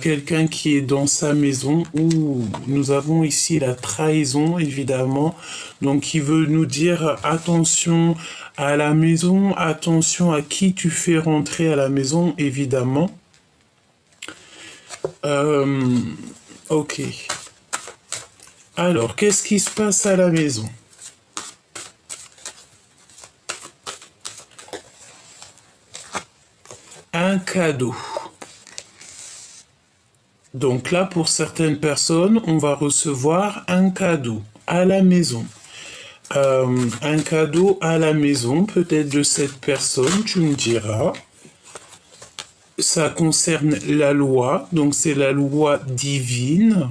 quelqu'un qui est dans sa maison, où nous avons ici la trahison, évidemment. Donc, il veut nous dire attention à la maison, attention à qui tu fais rentrer à la maison, évidemment. Ok. Alors, qu'est-ce qui se passe à la maison? Un cadeau. Donc là, pour certaines personnes, on va recevoir un cadeau à la maison. Un cadeau à la maison, peut-être de cette personne, tu me diras. Ça concerne la loi, donc c'est la loi divine.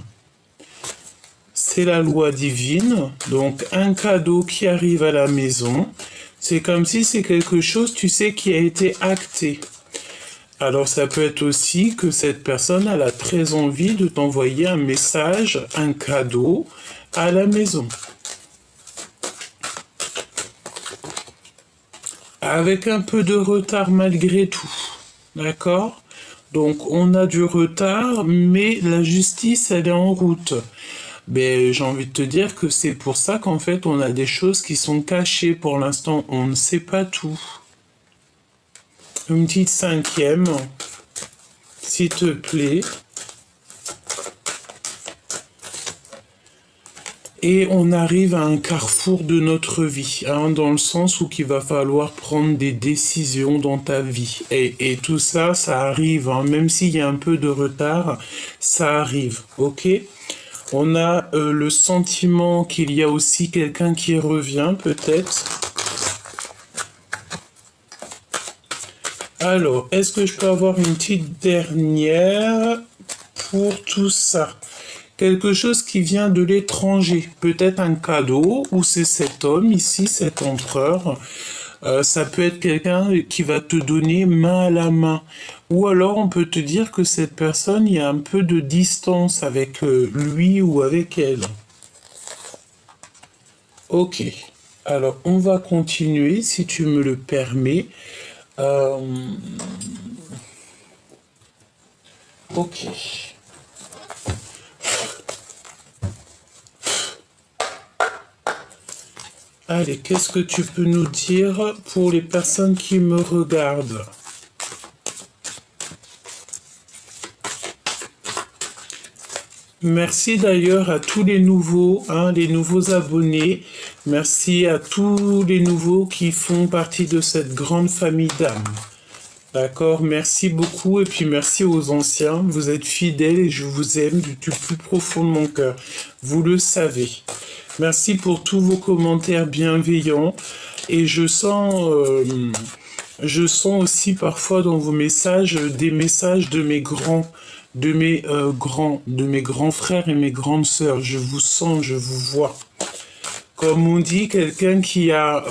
C'est la loi divine, donc un cadeau qui arrive à la maison. C'est comme si c'est quelque chose, tu sais, qui a été acté. Alors ça peut être aussi que cette personne elle a très envie de t'envoyer un message, un cadeau à la maison. Avec un peu de retard malgré tout. D'accord? Donc on a du retard, mais la justice elle est en route. Ben, j'ai envie de te dire que c'est pour ça qu'en fait on a des choses qui sont cachées pour l'instant, on ne sait pas tout. Une petite cinquième, s'il te plaît. Et on arrive à un carrefour de notre vie, hein, dans le sens où il va falloir prendre des décisions dans ta vie. Et tout ça, ça arrive, hein, même s'il y a un peu de retard, ça arrive, ok? On a le sentiment qu'il y a aussi quelqu'un qui revient, peut-être. Alors, est-ce que je peux avoir une petite dernière pour tout ça? Quelque chose qui vient de l'étranger, peut-être un cadeau, ou c'est cet homme ici, cet empereur. Ça peut être quelqu'un qui va te donner main à la main. Ou alors on peut te dire que cette personne, il y a un peu de distance avec lui ou avec elle. Ok, alors on va continuer si tu me le permets. Ok. Allez, qu'est-ce que tu peux nous dire pour les personnes qui me regardent? Merci d'ailleurs à tous les nouveaux, hein, les nouveaux abonnés. Merci à tous les nouveaux qui font partie de cette grande famille d'âmes. D'accord, merci beaucoup et puis merci aux anciens. Vous êtes fidèles et je vous aime du plus profond de mon cœur. Vous le savez. Merci pour tous vos commentaires bienveillants et je sens aussi parfois dans vos messages des messages de mes grands, de mes grands frères et mes grandes sœurs. Je vous sens, je vous vois. Comme on dit, quelqu'un qui a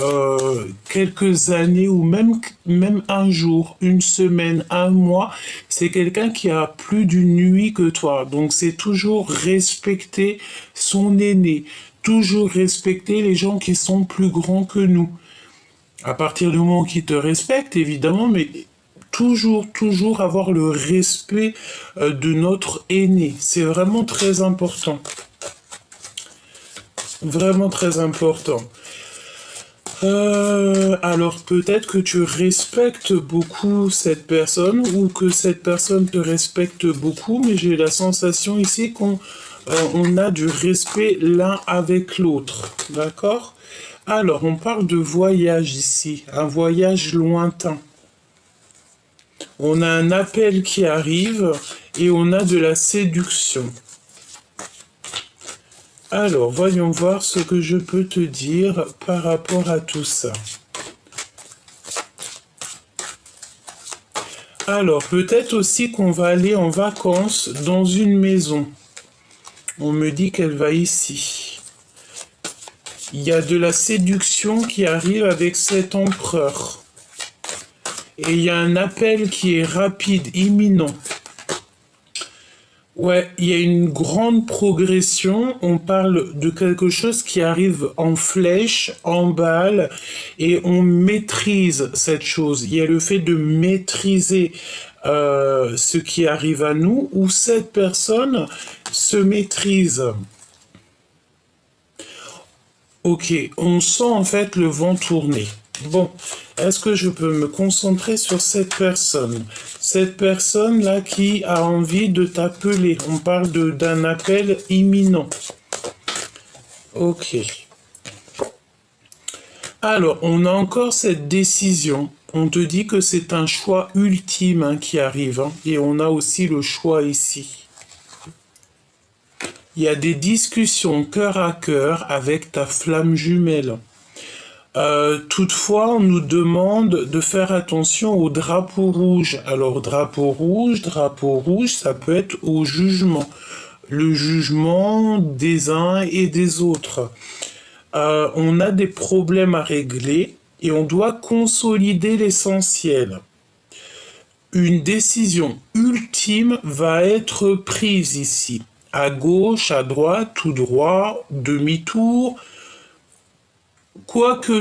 quelques années ou même un jour, une semaine, un mois, c'est quelqu'un qui a plus d'une nuit que toi. Donc c'est toujours respecter son aîné, toujours respecter les gens qui sont plus grands que nous. À partir du moment qu'ils te respectent, évidemment, mais toujours avoir le respect de notre aîné. C'est vraiment très important. Vraiment très important. Alors peut-être que tu respectes beaucoup cette personne ou que cette personne te respecte beaucoup, mais j'ai la sensation ici qu'on a du respect l'un avec l'autre. D'accord? Alors on parle de voyage ici, un voyage lointain. On a un appel qui arrive et on a de la séduction. Alors, voyons voir ce que je peux te dire par rapport à tout ça. Alors, peut-être aussi qu'on va aller en vacances dans une maison. On me dit qu'elle va ici. Il y a de la séduction qui arrive avec cet empereur. Et il y a un appel qui est rapide, imminent. Ouais, il y a une grande progression. On parle de quelque chose qui arrive en flèche, en balle, et on maîtrise cette chose. Il y a le fait de maîtriser ce qui arrive à nous, où cette personne se maîtrise. Ok, on sent en fait le vent tourner. Bon, est-ce que je peux me concentrer sur cette personne? Cette personne-là qui a envie de t'appeler. On parle d'un appel imminent. Ok. Alors, on a encore cette décision. On te dit que c'est un choix ultime hein, qui arrive. Hein, et on a aussi le choix ici. Il y a des discussions cœur à cœur avec ta flamme jumelle. Toutefois, on nous demande de faire attention au drapeau rouge. Alors, drapeau rouge, ça peut être au jugement. Le jugement des uns et des autres. On a des problèmes à régler et on doit consolider l'essentiel. Une décision ultime va être prise ici. À gauche, à droite, tout droit, demi-tour. Quoi que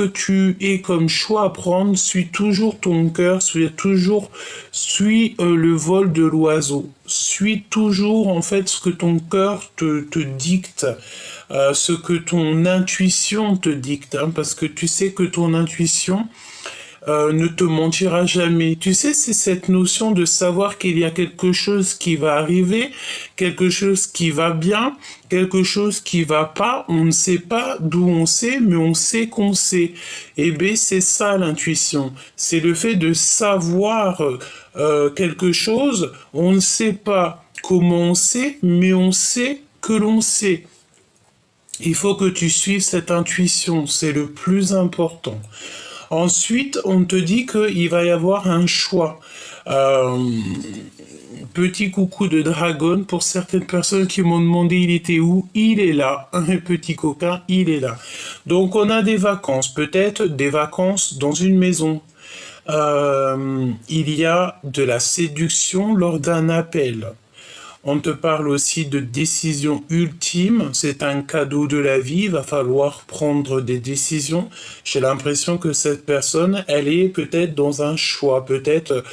tu aies comme choix à prendre, suis toujours ton cœur, suis le vol de l'oiseau. Suis toujours en fait ce que ton cœur te dicte, ce que ton intuition te dicte, hein, parce que tu sais que ton intuition ne te mentira jamais. Tu sais, c'est cette notion de savoir qu'il y a quelque chose qui va arriver, quelque chose qui va bien, quelque chose qui va pas. On ne sait pas d'où on sait, mais on sait qu'on sait. Et bien, c'est ça l'intuition. C'est le fait de savoir quelque chose. On ne sait pas comment on sait, mais on sait que l'on sait. Il faut que tu suives cette intuition, c'est le plus important. Ensuite, on te dit qu'il va y avoir un choix. Euh, Petit coucou de dragon pour certaines personnes qui m'ont demandé il était où. Il est là, un petit coquin, il est là. Donc on a des vacances, peut-être des vacances dans une maison. Il y a de la séduction lors d'un appel. On te parle aussi de décision ultime. C'est un cadeau de la vie. Il va falloir prendre des décisions. J'ai l'impression que cette personne, elle est peut-être dans un choix. Peut-être,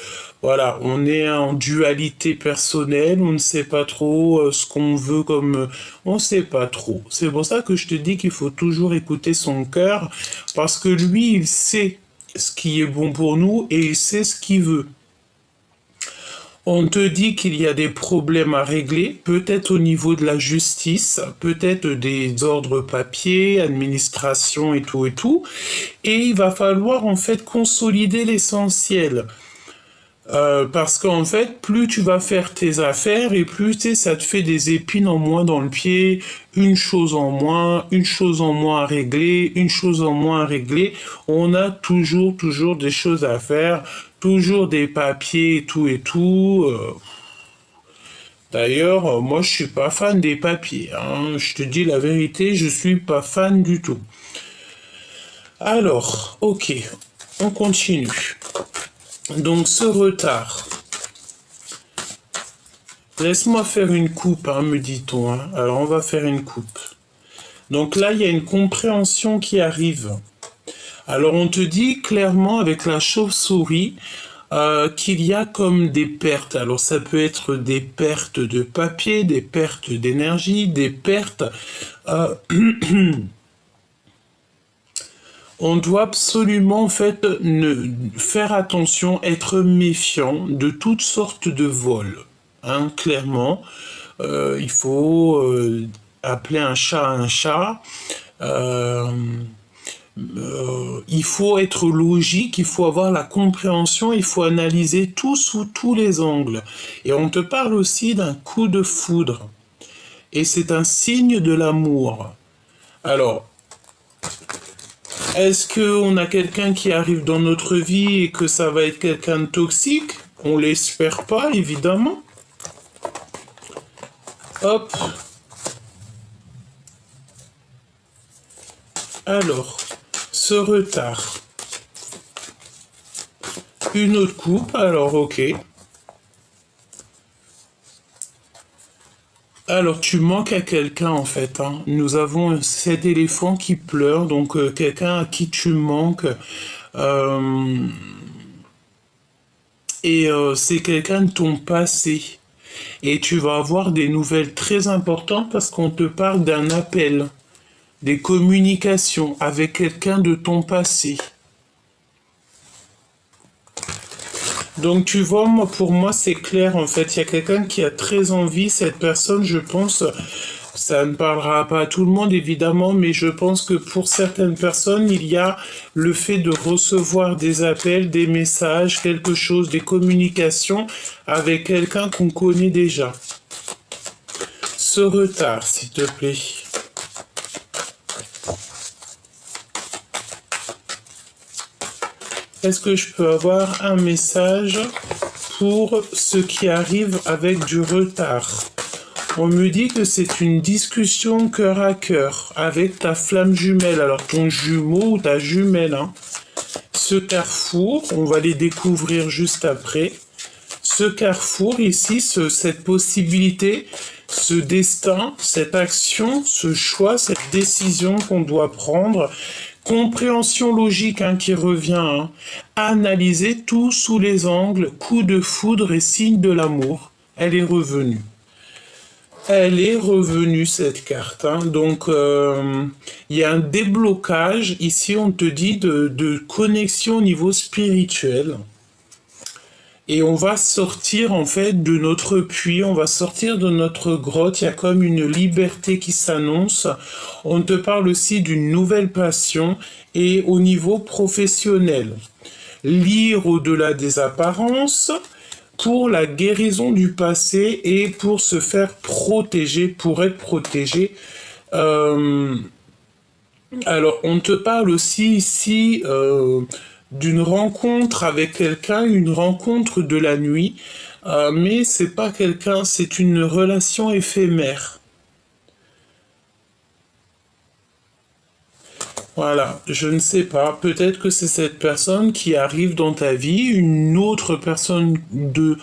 voilà, on est en dualité personnelle. On ne sait pas trop ce qu'on veut comme... on ne sait pas trop. C'est pour ça que je te dis qu'il faut toujours écouter son cœur. Parce que lui, il sait ce qui est bon pour nous et il sait ce qu'il veut. On te dit qu'il y a des problèmes à régler, peut-être au niveau de la justice, peut-être des ordres papiers, administration et tout, et il va falloir en fait consolider l'essentiel. Parce qu'en fait, plus tu vas faire tes affaires et plus tu sais, ça te fait des épines en moins dans le pied, une chose en moins à régler, une chose en moins à régler. On a toujours des choses à faire, toujours des papiers et tout et tout. D'ailleurs, moi je suis pas fan des papiers, hein. Je te dis la vérité, je suis pas fan du tout. Alors, ok, on continue. Donc ce retard. Laisse-moi faire une coupe, hein, me dit-on. Hein. Alors on va faire une coupe. Donc là, il y a une compréhension qui arrive. Alors on te dit clairement avec la chauve-souris qu'il y a comme des pertes. Alors ça peut être des pertes de papier, des pertes d'énergie, des pertes... on doit absolument en fait faire attention, être méfiant de toutes sortes de vols. Hein, clairement, il faut appeler un chat un chat. Euh, il faut être logique, il faut avoir la compréhension, il faut analyser tout sous tous les angles. Et on te parle aussi d'un coup de foudre. Et c'est un signe de l'amour. Alors, est-ce qu'on a quelqu'un qui arrive dans notre vie et que ça va être quelqu'un de toxique? On l'espère pas, évidemment. Hop. Alors, ce retard. Une autre coupe, alors ok. Alors, tu manques à quelqu'un en fait, hein. Nous avons cet éléphant qui pleure, donc quelqu'un à qui tu manques. Euh, c'est quelqu'un de ton passé. Et tu vas avoir des nouvelles très importantes parce qu'on te parle d'un appel, des communications avec quelqu'un de ton passé. Donc tu vois, moi, pour moi, c'est clair en fait. Il y a quelqu'un qui a très envie, cette personne, je pense, ça ne parlera pas à tout le monde évidemment, mais je pense que pour certaines personnes, il y a le fait de recevoir des appels, des messages, quelque chose, des communications avec quelqu'un qu'on connaît déjà. Ce retard, s'il te plaît. Est-ce que je peux avoir un message pour ce qui arrive avec du retard? On me dit que c'est une discussion cœur à cœur avec ta flamme jumelle, alors ton jumeau ou ta jumelle, hein. Ce carrefour, on va les découvrir juste après. Ce carrefour ici, cette possibilité, ce destin, cette action, ce choix, cette décision qu'on doit prendre, compréhension logique hein, qui revient, hein. Analyser tout sous les angles, coup de foudre et signe de l'amour. Elle est revenue. Elle est revenue cette carte. Hein. Donc il y a un déblocage. Ici on te dit de connexion au niveau spirituel. Et on va sortir en fait de notre puits, on va sortir de notre grotte, il y a comme une liberté qui s'annonce. On te parle aussi d'une nouvelle passion et au niveau professionnel. Lire au-delà des apparences pour la guérison du passé et pour se faire protéger, pour être protégé. Alors on te parle aussi ici d'une rencontre avec quelqu'un, une rencontre de la nuit, mais c'est pas quelqu'un, c'est une relation éphémère. Voilà, je ne sais pas, peut-être que c'est cette personne qui arrive dans ta vie, une autre personne de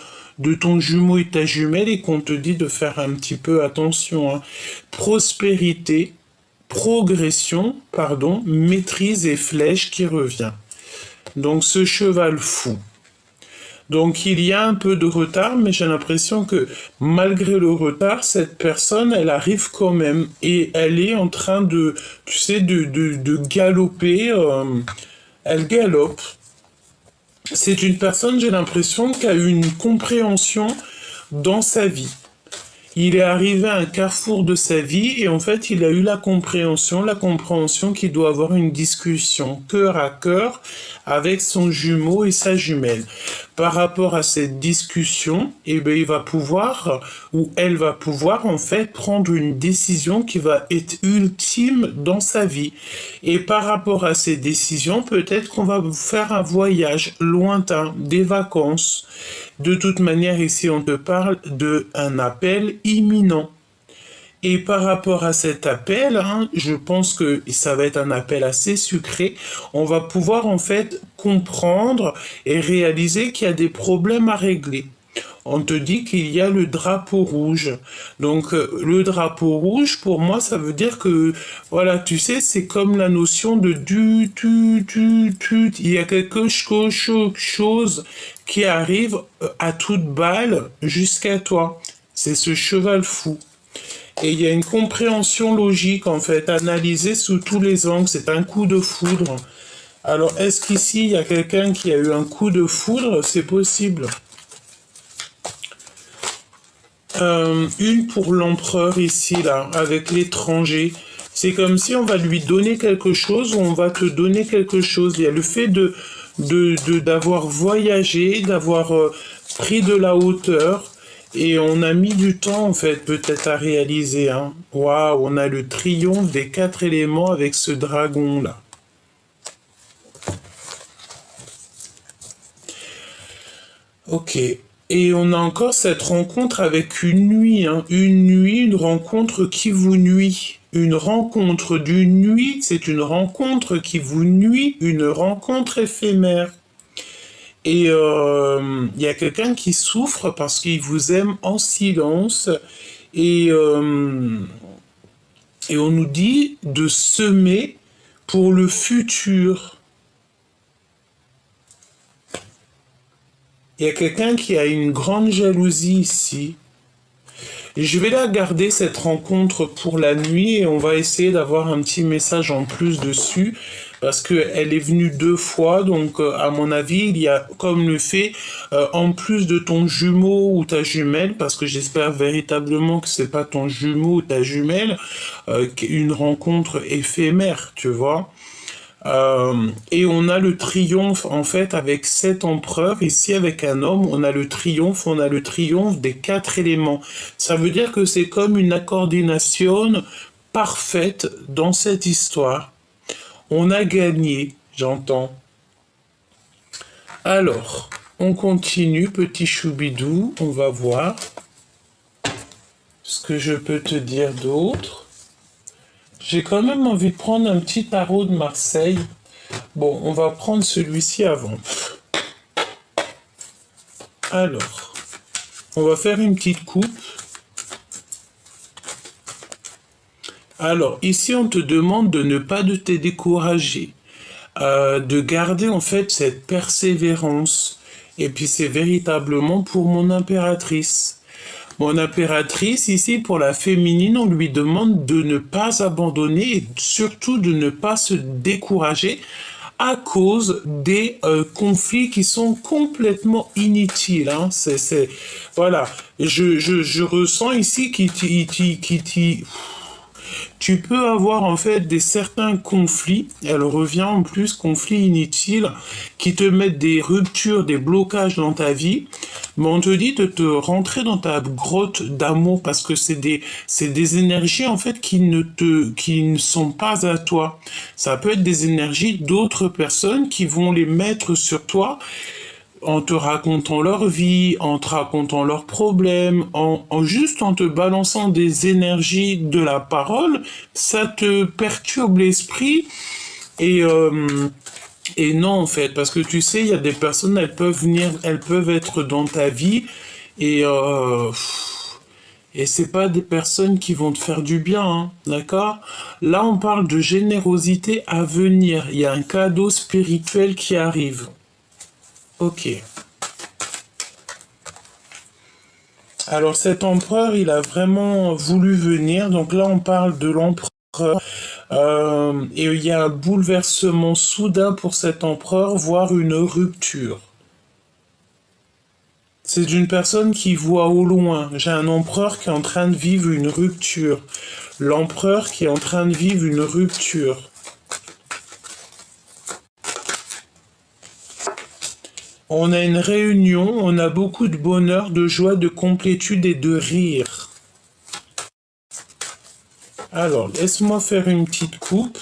ton jumeau et ta jumelle et qu'on te dit de faire un petit peu attention, hein. Prospérité, progression, pardon, maîtrise et flèche qui revient. Donc ce cheval fou. Donc il y a un peu de retard, mais j'ai l'impression que malgré le retard, cette personne, elle arrive quand même et elle est en train de, tu sais, de galoper. Elle galope. C'est une personne, j'ai l'impression, qui a eu une compréhension dans sa vie. Il est arrivé à un carrefour de sa vie et en fait, il a eu la compréhension qu'il doit avoir une discussion cœur à cœur avec son jumeau et sa jumelle. Par rapport à cette discussion, eh bien, il va pouvoir, ou elle va pouvoir, en fait, prendre une décision qui va être ultime dans sa vie. Et par rapport à ces décisions, peut-être qu'on va faire un voyage lointain, des vacances. De toute manière, ici, on te parle d'un appel imminent. Et par rapport à cet appel, hein, je pense que ça va être un appel assez sucré. On va pouvoir en fait comprendre et réaliser qu'il y a des problèmes à régler. On te dit qu'il y a le drapeau rouge. Donc le drapeau rouge, pour moi, ça veut dire que, voilà, tu sais, c'est comme la notion de tu. Il y a quelque chose qui arrive à toute balle jusqu'à toi. C'est ce cheval fou. Et il y a une compréhension logique, en fait, analysée sous tous les angles. C'est un coup de foudre. Alors, est-ce qu'ici, il y a quelqu'un qui a eu un coup de foudre? C'est possible. Une pour l'empereur ici, là, avec l'étranger. C'est comme si on va lui donner quelque chose ou on va te donner quelque chose. Il y a le fait d'avoir voyagé, d'avoir pris de la hauteur. Et on a mis du temps, en fait, peut-être à réaliser, hein. Waouh, on a le triomphe des 4 éléments avec ce dragon-là. Ok. Et on a encore cette rencontre avec une nuit, hein. Une nuit, une rencontre qui vous nuit. Une rencontre d'une nuit, c'est une rencontre qui vous nuit, une rencontre éphémère. Et il y a quelqu'un qui souffre parce qu'il vous aime en silence Et, et on nous dit de semer pour le futur. Il y a quelqu'un qui a une grande jalousie ici. Et je vais la garder, cette rencontre, pour la nuit, et on va essayer d'avoir un petit message en plus dessus, parce qu'elle est venue 2 fois, donc à mon avis, il y a comme le fait, en plus de ton jumeau ou ta jumelle, parce que j'espère véritablement que c'est pas ton jumeau ou ta jumelle, une rencontre éphémère, tu vois. Et on a le triomphe en fait avec 7 empereurs. Ici avec un homme, on a le triomphe des 4 éléments. Ça veut dire que c'est comme une coordination parfaite dans cette histoire. On a gagné, j'entends. Alors, on continue, petit choubidou, on va voir ce que je peux te dire d'autre. J'ai quand même envie de prendre un petit tarot de Marseille. Bon, on va prendre celui-ci avant. Alors, on va faire une petite coupe. Alors, ici, on te demande de ne pas te décourager, de garder en fait cette persévérance. Et puis, c'est véritablement pour mon impératrice. Mon impératrice, ici, pour la féminine, on lui demande de ne pas abandonner et surtout de ne pas se décourager à cause des conflits qui sont complètement inutiles. Hein. Voilà. Je ressens ici tu peux avoir en fait des certains conflits, elle revient en plus, conflits inutiles, qui te mettent des ruptures, des blocages dans ta vie, mais on te dit de te rentrer dans ta grotte d'amour parce que c'est des énergies en fait qui ne sont pas à toi. Ça peut être des énergies d'autres personnes qui vont les mettre sur toi en te racontant leur vie, en te racontant leurs problèmes, juste en te balançant des énergies de la parole, ça te perturbe l'esprit et non en fait, parce que tu sais, il y a des personnes, elles peuvent venir, elles peuvent être dans ta vie et c'est pas des personnes qui vont te faire du bien, hein, d'accord? Là, on parle de générosité à venir. Il y a un cadeau spirituel qui arrive. Ok. Alors cet empereur, il a vraiment voulu venir. Donc là, on parle de l'empereur. Et il y a un bouleversement soudain pour cet empereur, voire une rupture. C'est une personne qui voit au loin. J'ai un empereur qui est en train de vivre une rupture. L'empereur qui est en train de vivre une rupture. On a une réunion, on a beaucoup de bonheur, de joie, de complétude et de rire. Alors, laisse-moi faire une petite coupe.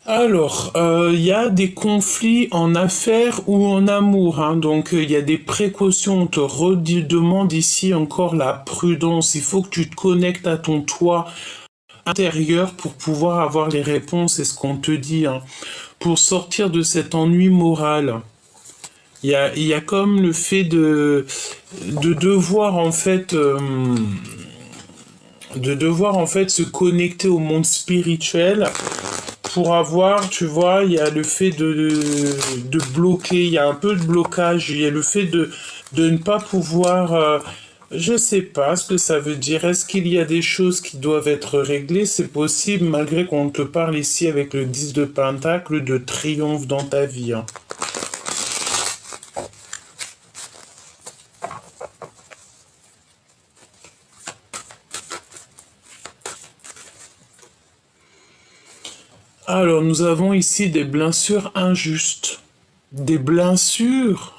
Alors, il y a des conflits en affaires ou en amour, hein, donc il y a des précautions. On te redemande ici encore la prudence. Il faut que tu te connectes à ton toit intérieur pour pouvoir avoir les réponses, c'est ce qu'on te dit, hein, pour sortir de cet ennui moral. Il y a comme le fait de devoir en fait se connecter au monde spirituel pour avoir, tu vois, il y a le fait de bloquer, il y a un peu de blocage, il y a le fait de ne pas pouvoir je sais pas ce que ça veut dire. Est-ce qu'il y a des choses qui doivent être réglées? C'est possible, malgré qu'on te parle ici avec le 10 de Pentacle de triomphe dans ta vie. Hein. Alors, nous avons ici des blessures injustes. Des blessures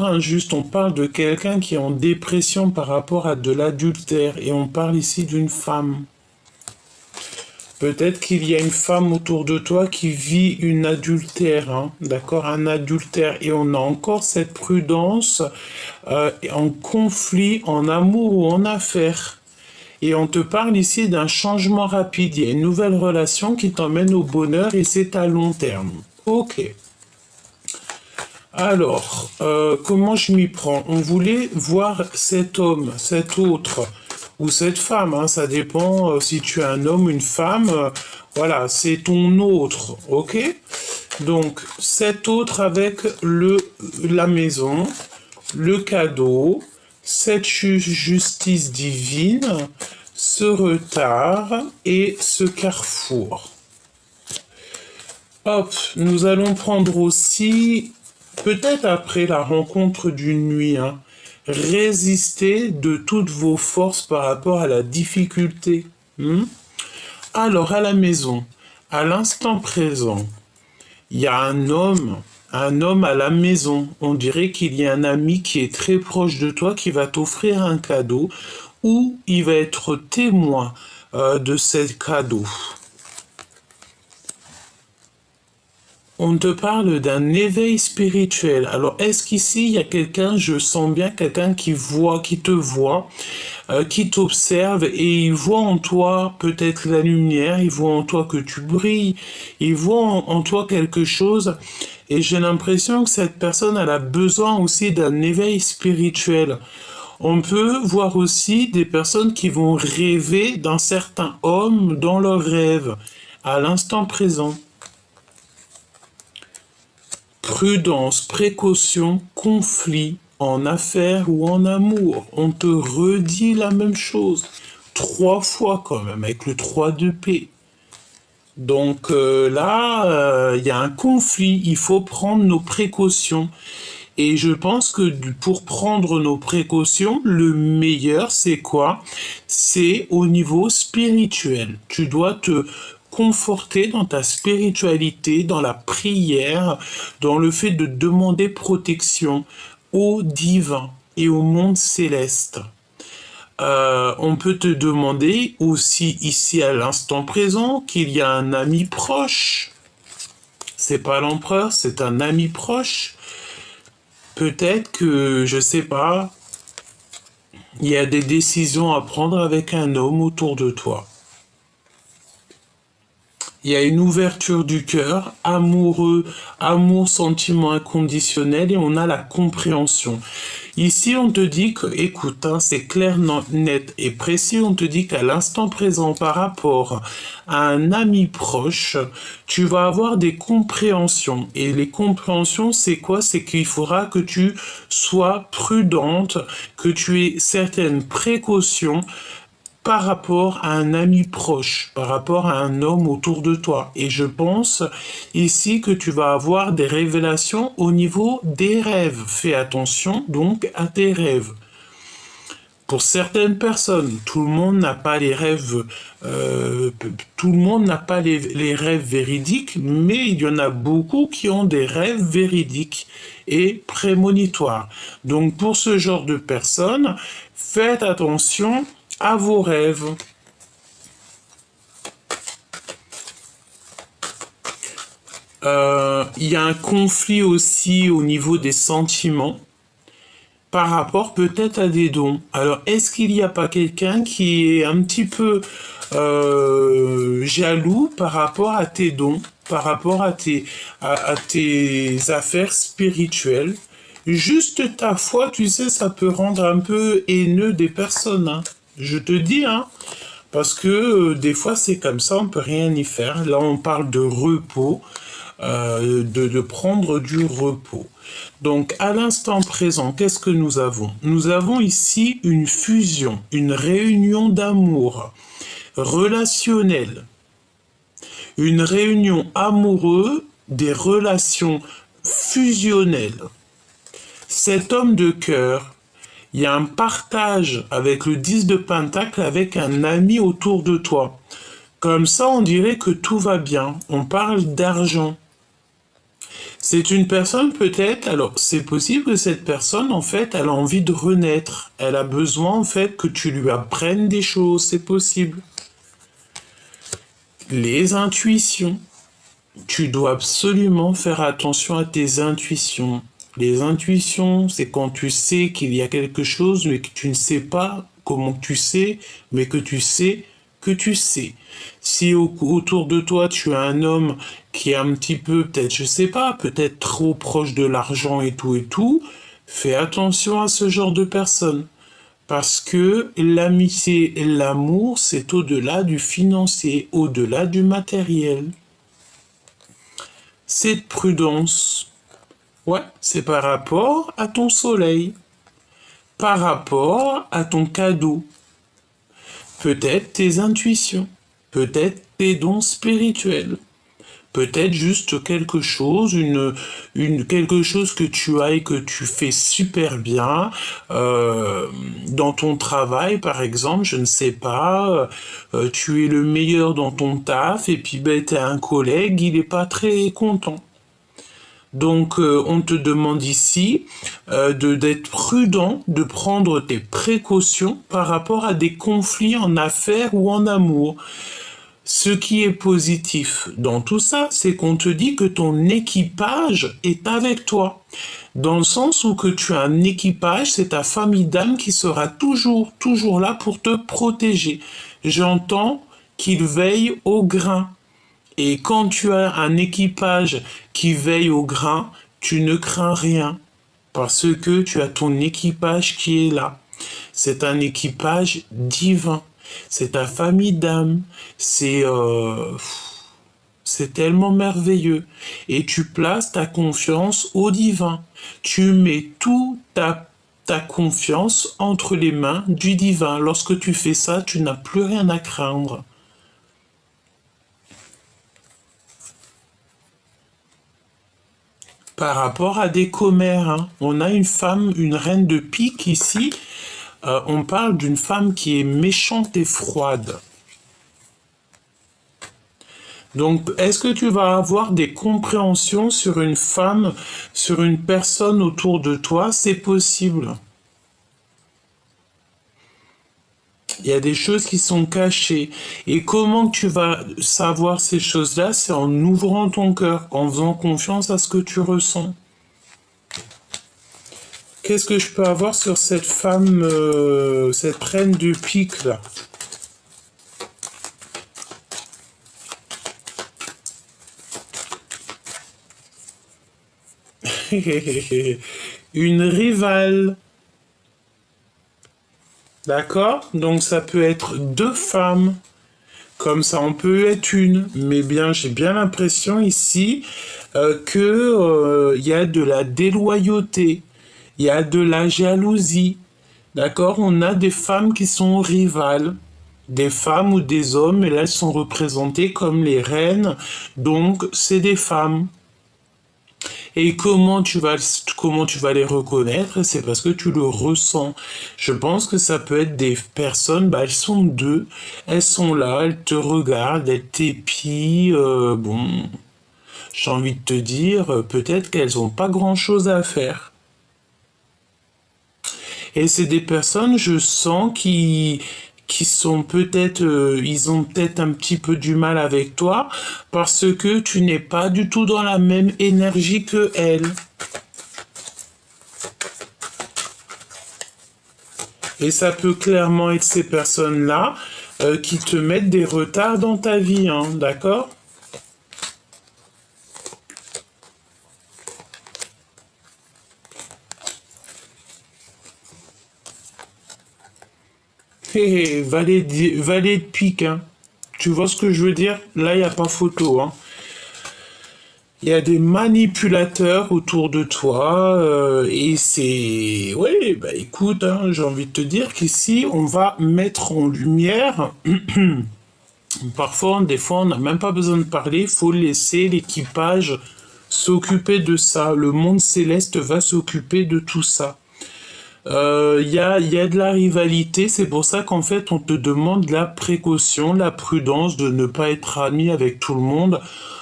injustes. On parle de quelqu'un qui est en dépression par rapport à de l'adultère. Et on parle ici d'une femme. Peut-être qu'il y a une femme autour de toi qui vit une adultère. Hein, d'accord? Un adultère. Et on a encore cette prudence en conflit, en amour ou en affaires. Et on te parle ici d'un changement rapide. Il y a une nouvelle relation qui t'emmène au bonheur et c'est à long terme. Ok. Alors, comment je m'y prends? On voulait voir cet homme, cet autre, ou cette femme, hein, ça dépend si tu es un homme, une femme, voilà, c'est ton autre, ok? Donc, cet autre avec la maison, le cadeau, cette justice divine, ce retard et ce carrefour. Hop, nous allons prendre aussi, peut-être après la rencontre d'une nuit, hein, résister de toutes vos forces par rapport à la difficulté. Alors, à la maison, à l'instant présent, il y a un homme à la maison. On dirait qu'il y a un ami qui est très proche de toi qui va t'offrir un cadeau ou il va être témoin de ce cadeau. On te parle d'un éveil spirituel. Alors, est-ce qu'ici, il y a quelqu'un, je sens bien quelqu'un qui voit, qui te voit, qui t'observe et il voit en toi peut-être la lumière, il voit en toi que tu brilles, il voit en toi quelque chose et j'ai l'impression que cette personne, elle a besoin aussi d'un éveil spirituel. On peut voir aussi des personnes qui vont rêver d'un certain homme dans leurs rêves, à l'instant présent. Prudence, précaution, conflit, en affaires ou en amour. On te redit la même chose. 3 fois quand même, avec le 3 de paix. Donc là, il y a un conflit. Il faut prendre nos précautions. Et je pense que pour prendre nos précautions, le meilleur, c'est quoi? C'est au niveau spirituel. Tu dois te conforter dans ta spiritualité, dans la prière, dans le fait de demander protection au divin et au monde céleste. On peut te demander aussi ici à l'instant présent qu'il y a un ami proche. C'est pas l'empereur, c'est un ami proche. Peut-être que, je sais pas, il y a des décisions à prendre avec un homme autour de toi. Il y a une ouverture du cœur, amoureux, amour, sentiment inconditionnel, et on a la compréhension. Ici, on te dit que, écoute, hein, c'est clair, net et précis, on te dit qu'à l'instant présent, par rapport à un ami proche, tu vas avoir des compréhensions. Et les compréhensions, c'est quoi? C'est qu'il faudra que tu sois prudente, que tu aies certaines précautions, par rapport à un ami proche, par rapport à un homme autour de toi. Et je pense ici que tu vas avoir des révélations au niveau des rêves. Fais attention donc à tes rêves. Pour certaines personnes, tout le monde n'a pas les rêves, tout le monde n'a pas les rêves véridiques, mais il y en a beaucoup qui ont des rêves véridiques et prémonitoires. Donc pour ce genre de personnes, faites attention à vos rêves. Il y a un conflit aussi au niveau des sentiments par rapport peut-être à des dons. Alors, est-ce qu'il n'y a pas quelqu'un qui est un petit peu jaloux par rapport à tes dons, par rapport à tes affaires spirituelles? Juste ta foi, tu sais, ça peut rendre un peu haineux des personnes, hein. Je te dis, hein, parce que des fois c'est comme ça, on peut rien y faire. Là, on parle de repos, de prendre du repos. Donc, à l'instant présent, qu'est-ce que nous avons? Nous avons ici une fusion, une réunion d'amour relationnelle, une réunion amoureuse, des relations fusionnelles. Cet homme de cœur, il y a un partage avec le 10 de Pentacle avec un ami autour de toi. Comme ça, on dirait que tout va bien. On parle d'argent. C'est une personne peut-être, alors c'est possible que cette personne, en fait, elle a envie de renaître. Elle a besoin, en fait, que tu lui apprennes des choses. C'est possible. Les intuitions. Tu dois absolument faire attention à tes intuitions. Les intuitions, c'est quand tu sais qu'il y a quelque chose, mais que tu ne sais pas comment tu sais, mais que tu sais que tu sais. Si autour de toi, tu as un homme qui est un petit peu, peut-être, je sais pas, peut-être trop proche de l'argent et tout, fais attention à ce genre de personnes. Parce que l'amitié et l'amour, c'est au-delà du financier, au-delà du matériel. Cette prudence, ouais, c'est par rapport à ton soleil, par rapport à ton cadeau, peut-être tes intuitions, peut-être tes dons spirituels, peut-être juste quelque chose, quelque chose que tu as et que tu fais super bien dans ton travail, par exemple, je ne sais pas, tu es le meilleur dans ton taf et puis ben, tu as un collègue, il n'est pas très content. Donc, on te demande ici d'être prudent, de prendre tes précautions par rapport à des conflits en affaires ou en amour. Ce qui est positif dans tout ça, c'est qu'on te dit que ton équipage est avec toi. Dans le sens où que tu as un équipage, c'est ta famille d'âme qui sera toujours là pour te protéger. J'entends qu'il veille au grain. Et quand tu as un équipage qui veille au grain, tu ne crains rien parce que tu as ton équipage qui est là. C'est un équipage divin. C'est ta famille d'âme. C'est tellement merveilleux. Et tu places ta confiance au divin. Tu mets toute ta confiance entre les mains du divin. Lorsque tu fais ça, tu n'as plus rien à craindre. Par rapport à des commères, hein. On a une femme, une reine de pique ici. On parle d'une femme qui est méchante et froide. Donc, est-ce que tu vas avoir des compréhensions sur une femme, sur une personne autour de toi? C'est possible. Il y a des choses qui sont cachées. Et comment tu vas savoir ces choses-là? C'est en ouvrant ton cœur, en faisant confiance à ce que tu ressens. Qu'est-ce que je peux avoir sur cette femme, cette reine de pique là? Une rivale. D'accord? Donc ça peut être deux femmes. Comme ça, on peut être une. Mais bien, j'ai bien l'impression ici que y a de la déloyauté. Il y a de la jalousie. D'accord? On a des femmes qui sont rivales. Des femmes ou des hommes, et là, elles sont représentées comme les reines. Donc, c'est des femmes. Et comment tu vas les reconnaître? C'est parce que tu le ressens. Je pense que ça peut être des personnes, bah, elles sont deux, elles sont là, elles te regardent, elles t'épient, bon, j'ai envie de te dire, peut-être qu'elles ont pas grand-chose à faire. Et c'est des personnes, je sens, qui sont peut-être, ils ont peut-être un petit peu du mal avec toi parce que tu n'es pas du tout dans la même énergie que elles. Et ça peut clairement être ces personnes-là qui te mettent des retards dans ta vie, hein, d'accord? Hé, hé, valet de pique, hein. Tu vois ce que je veux dire? Là, il n'y a pas photo, hein. Il y a des manipulateurs autour de toi et c'est... Oui, bah écoute, hein, j'ai envie de te dire qu'ici, on va mettre en lumière... Parfois, des fois, on n'a même pas besoin de parler, il faut laisser l'équipage s'occuper de ça. Le monde céleste va s'occuper de tout ça. Il y a de la rivalité, c'est pour ça qu'en fait on te demande la précaution, la prudence de ne pas être ami avec tout le monde.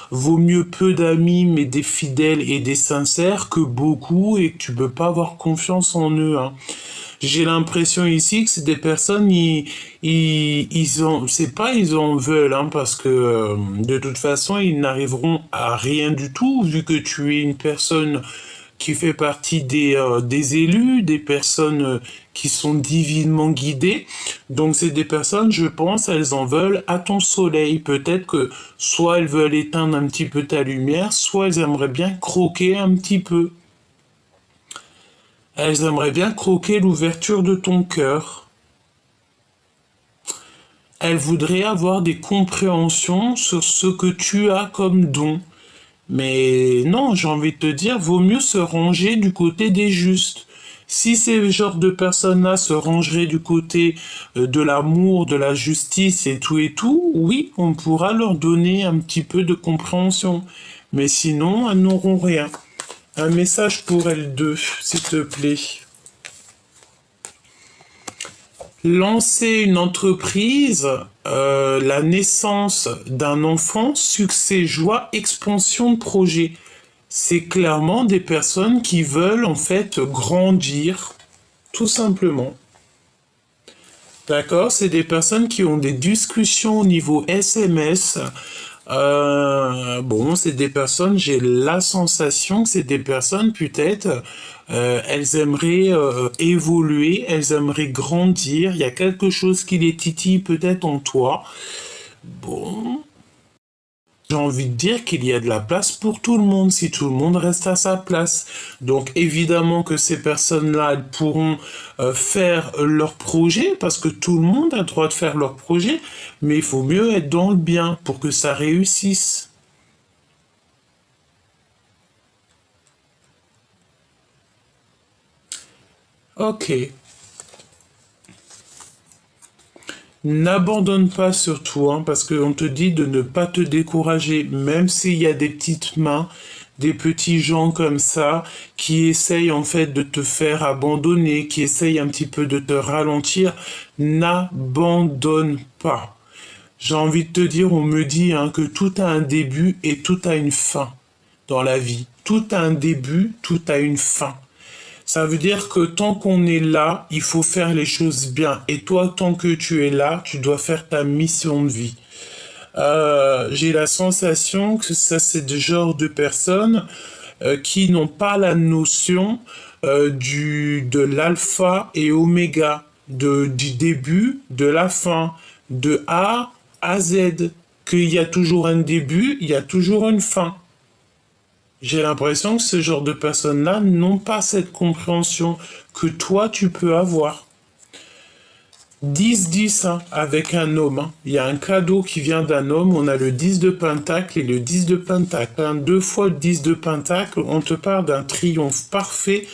Vaut mieux peu d'amis mais des fidèles et des sincères que beaucoup et que tu peux pas avoir confiance en eux, hein. J'ai l'impression ici que c'est des personnes, ils ont, c'est pas ils en veulent, hein, parce que de toute façon ils n'arriveront à rien du tout vu que tu es une personne qui fait partie des élus, des personnes qui sont divinement guidées. Donc c'est des personnes, je pense, elles en veulent à ton soleil. Peut-être que soit elles veulent éteindre un petit peu ta lumière, soit elles aimeraient bien croquer un petit peu. Elles aimeraient bien croquer l'ouverture de ton cœur. Elles voudraient avoir des compréhensions sur ce que tu as comme don. Mais non, j'ai envie de te dire, vaut mieux se ranger du côté des justes. Si ces genres de personnes-là se rangeraient du côté de l'amour, de la justice et tout, oui, on pourra leur donner un petit peu de compréhension. Mais sinon, elles n'auront rien. Un message pour elles deux, s'il te plaît. Lancer une entreprise, la naissance d'un enfant, succès, joie, expansion de projet. C'est clairement des personnes qui veulent en fait grandir, tout simplement. D'accord? C'est des personnes qui ont des discussions au niveau SMS. Bon, c'est des personnes, j'ai la sensation que c'est des personnes peut-être, elles aimeraient évoluer, elles aimeraient grandir, il y a quelque chose qui les titille peut-être en toi. Bon, j'ai envie de dire qu'il y a de la place pour tout le monde si tout le monde reste à sa place. Donc évidemment que ces personnes-là, elles pourront faire leur projet parce que tout le monde a le droit de faire leur projet, mais il faut mieux être dans le bien pour que ça réussisse. Ok. N'abandonne pas surtout, hein, parce qu'on te dit de ne pas te décourager, même s'il y a des petites mains, des petits gens comme ça, qui essayent en fait de te faire abandonner, qui essayent un petit peu de te ralentir. N'abandonne pas. J'ai envie de te dire, on me dit hein, que tout a un début et tout a une fin dans la vie. Tout a un début, tout a une fin. Ça veut dire que tant qu'on est là, il faut faire les choses bien. Et toi, tant que tu es là, tu dois faire ta mission de vie. J'ai la sensation que ça, c'est le genre de personnes qui n'ont pas la notion de l'alpha et oméga, du début, de la fin, de A à Z. Qu'il y a toujours un début, il y a toujours une fin. J'ai l'impression que ce genre de personnes-là n'ont pas cette compréhension que toi, tu peux avoir. 10-10 hein, avec un homme. Hein. Il y a un cadeau qui vient d'un homme. On a le 10 de pentacle et le 10 de pentacle. Hein. 2 fois le 10 de pentacle, on te parle d'un triomphe parfait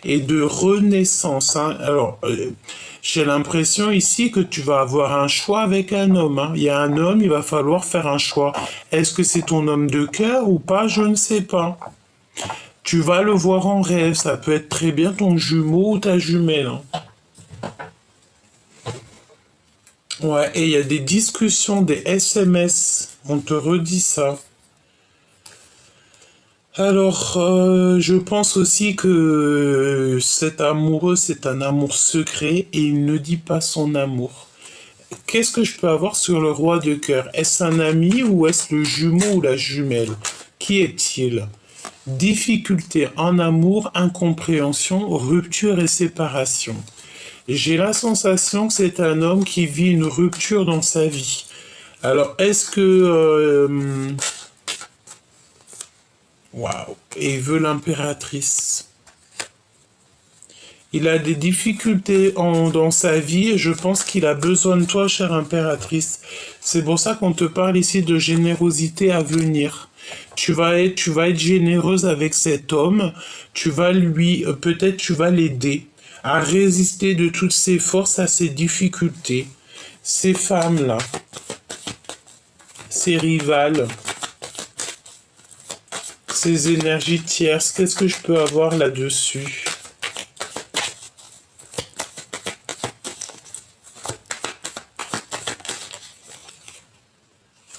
et de renaissance. Hein. Alors, j'ai l'impression ici que tu vas avoir un choix avec un homme. Hein. Il y a un homme, il va falloir faire un choix. Est-ce que c'est ton homme de cœur ou pas? Je ne sais pas. Tu vas le voir en rêve. Ça peut être très bien ton jumeau ou ta jumelle. Hein. Ouais, et il y a des discussions, des SMS. On te redit ça. Alors, je pense aussi que cet amoureux, c'est un amour secret et il ne dit pas son amour. Qu'est-ce que je peux avoir sur le roi de cœur? Est-ce un ami ou est-ce le jumeau ou la jumelle? Qui est-il? Difficulté en amour, incompréhension, rupture et séparation. J'ai la sensation que c'est un homme qui vit une rupture dans sa vie. Alors, est-ce que... Waouh, et il veut l'impératrice. Il a des difficultés dans sa vie et je pense qu'il a besoin de toi, chère impératrice. C'est pour ça qu'on te parle ici de générosité à venir. Tu vas être généreuse avec cet homme. Tu vas lui, peut-être tu vas l'aider à résister de toutes ses forces à ses difficultés. Ces femmes-là, ces rivales, ces énergies tierces, qu'est-ce que je peux avoir là-dessus?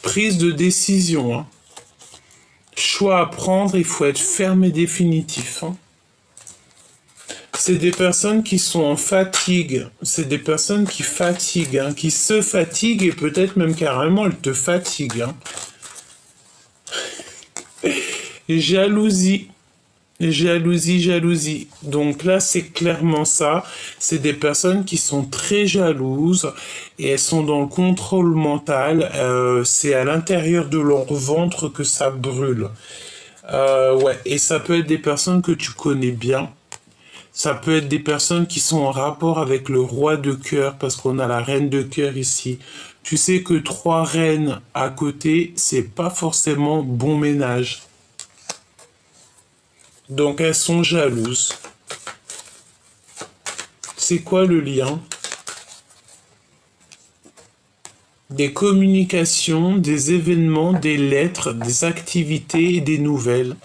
Prise de décision. Hein. Choix à prendre, il faut être ferme et définitif. Hein. C'est des personnes qui sont en fatigue. C'est des personnes qui fatiguent, hein, qui se fatiguent et peut-être même carrément elles te fatiguent. Hein. Jalousie. Jalousie, jalousie. Donc là, c'est clairement ça. C'est des personnes qui sont très jalouses et elles sont dans le contrôle mental. C'est à l'intérieur de leur ventre que ça brûle. Ouais, et ça peut être des personnes que tu connais bien. Ça peut être des personnes qui sont en rapport avec le roi de cœur, parce qu'on a la reine de cœur ici. Tu sais que trois reines à côté, c'est pas forcément bon ménage. Donc elles sont jalouses. C'est quoi le lien? Des communications, des événements, des lettres, des activités et des nouvelles.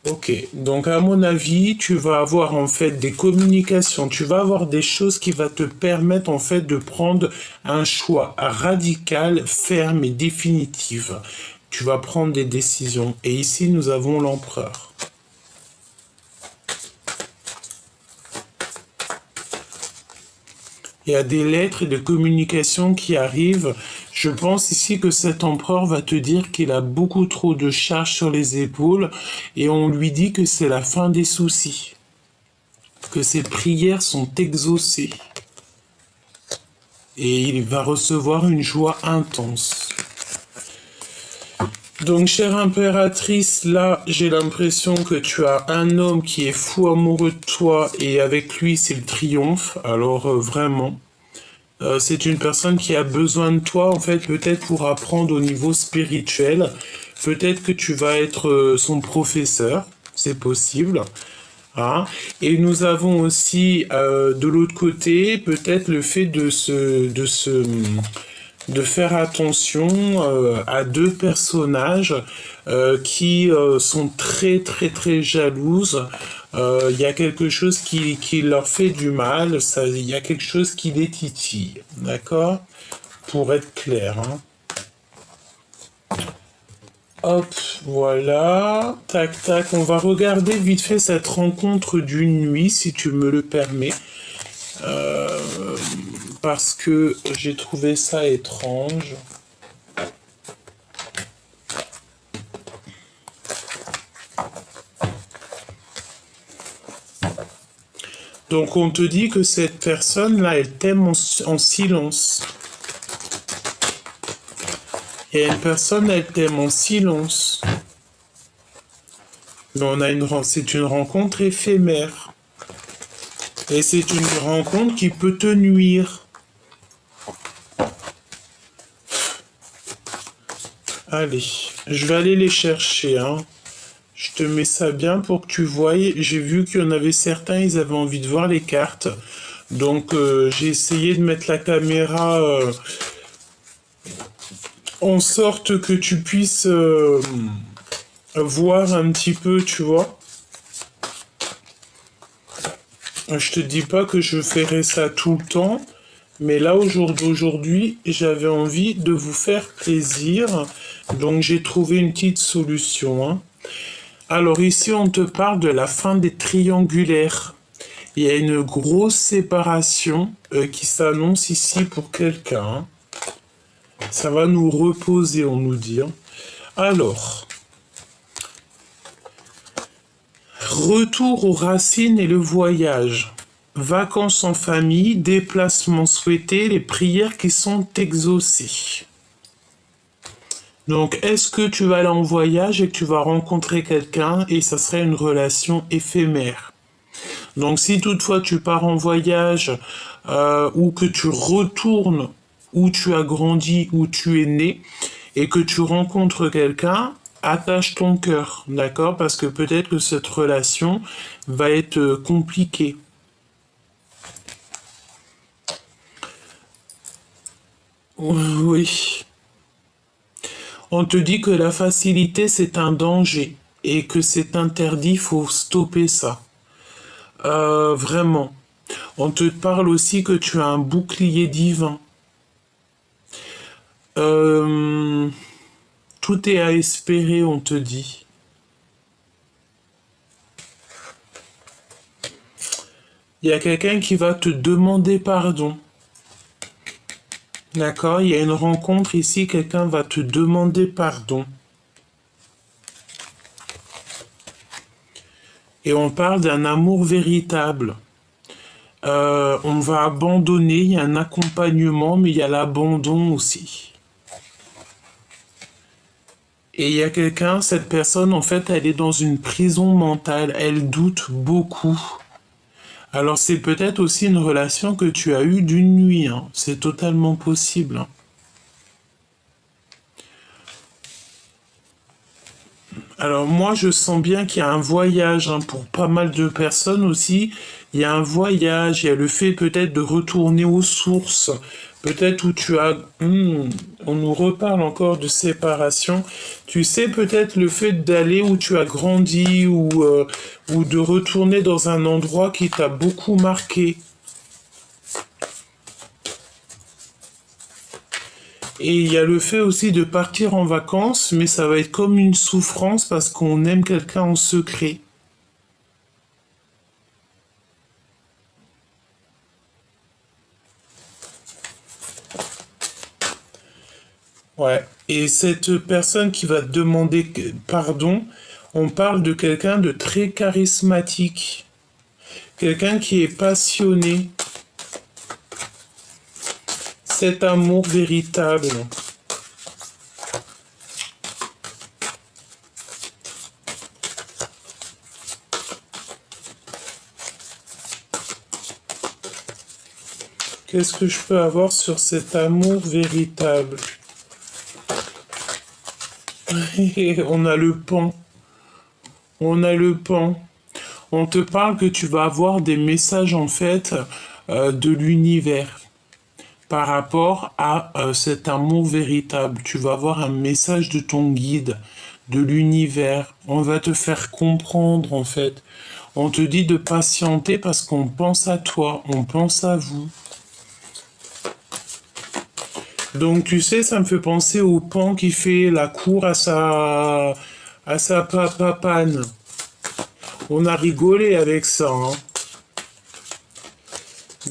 Ok, donc à mon avis, tu vas avoir en fait des communications, tu vas avoir des choses qui vont te permettre en fait de prendre un choix radical, ferme et définitif. Tu vas prendre des décisions. Et ici, nous avons l'empereur. Il y a des lettres et des communications qui arrivent. Je pense ici que cet empereur va te dire qu'il a beaucoup trop de charges sur les épaules et on lui dit que c'est la fin des soucis, que ses prières sont exaucées et il va recevoir une joie intense. Donc, chère impératrice, là, j'ai l'impression que tu as un homme qui est fou amoureux de toi et avec lui, c'est le triomphe. Alors, vraiment, c'est une personne qui a besoin de toi, en fait, peut-être pour apprendre au niveau spirituel. Peut-être que tu vas être son professeur, c'est possible. Hein. Et nous avons aussi, de l'autre côté, peut-être le fait de faire attention à deux personnages qui sont très très très jalouses. Il y a quelque chose qui leur fait du mal, il y a quelque chose qui les titille, d'accord? Pour être clair. Hein. Hop, voilà. Tac, tac. On va regarder vite fait cette rencontre d'une nuit, si tu me le permets. Parce que j'ai trouvé ça étrange. Donc on te dit que cette personne-là, elle t'aime en silence. Il y a une personne, elle t'aime en silence. Mais c'est une rencontre éphémère. Et c'est une rencontre qui peut te nuire. Allez, je vais aller les chercher, hein. Je te mets ça bien pour que tu voies. J'ai vu qu'il y en avait certains, ils avaient envie de voir les cartes. Donc j'ai essayé de mettre la caméra en sorte que tu puisses voir un petit peu, tu vois. Je te dis pas que je ferai ça tout le temps, mais là aujourd'hui, j'avais envie de vous faire plaisir. Donc j'ai trouvé une petite solution. Hein. Alors ici, on te parle de la fin des triangulaires. Il y a une grosse séparation qui s'annonce ici pour quelqu'un. Hein. Ça va nous reposer, on nous dit. Hein. Alors, retour aux racines et le voyage. Vacances en famille, déplacements souhaités, les prières qui sont exaucées. Donc, est-ce que tu vas aller en voyage et que tu vas rencontrer quelqu'un et ça serait une relation éphémère? Donc, si toutefois tu pars en voyage ou que tu retournes où tu as grandi, où tu es né et que tu rencontres quelqu'un, attache ton cœur, d'accord? Parce que peut-être que cette relation va être compliquée. Oui. On te dit que la facilité, c'est un danger et que c'est interdit, faut stopper ça. Vraiment. On te parle aussi que tu as un bouclier divin. Tout est à espérer, on te dit. Il y a quelqu'un qui va te demander pardon. D'accord, il y a une rencontre ici, quelqu'un va te demander pardon. Et on parle d'un amour véritable. On va abandonner, il y a un accompagnement, mais il y a l'abandon aussi. Et il y a quelqu'un, cette personne, en fait, elle est dans une prison mentale, elle doute beaucoup. Alors c'est peut-être aussi une relation que tu as eue d'une nuit, hein. C'est totalement possible, hein. Alors moi, je sens bien qu'il y a un voyage, hein, pour pas mal de personnes aussi. Il y a un voyage, il y a le fait peut-être de retourner aux sources, peut-être où tu as... on nous reparle encore de séparation. Tu sais, peut-être le fait d'aller où tu as grandi ou de retourner dans un endroit qui t'a beaucoup marqué. Et il y a le fait aussi de partir en vacances, mais ça va être comme une souffrance parce qu'on aime quelqu'un en secret. Ouais. Et cette personne qui va te demander pardon, on parle de quelqu'un de très charismatique, quelqu'un qui est passionné, cet amour véritable. Qu'est-ce que je peux avoir sur cet amour véritable? On a le pan. On a le pan. On te parle que tu vas avoir des messages en fait de l'univers par rapport à cet amour véritable. Tu vas avoir un message de ton guide, de l'univers. On va te faire comprendre en fait. On te dit de patienter parce qu'on pense à toi, on pense à vous. Donc tu sais, ça me fait penser au pan qui fait la cour à sa papane. On a rigolé avec ça, hein.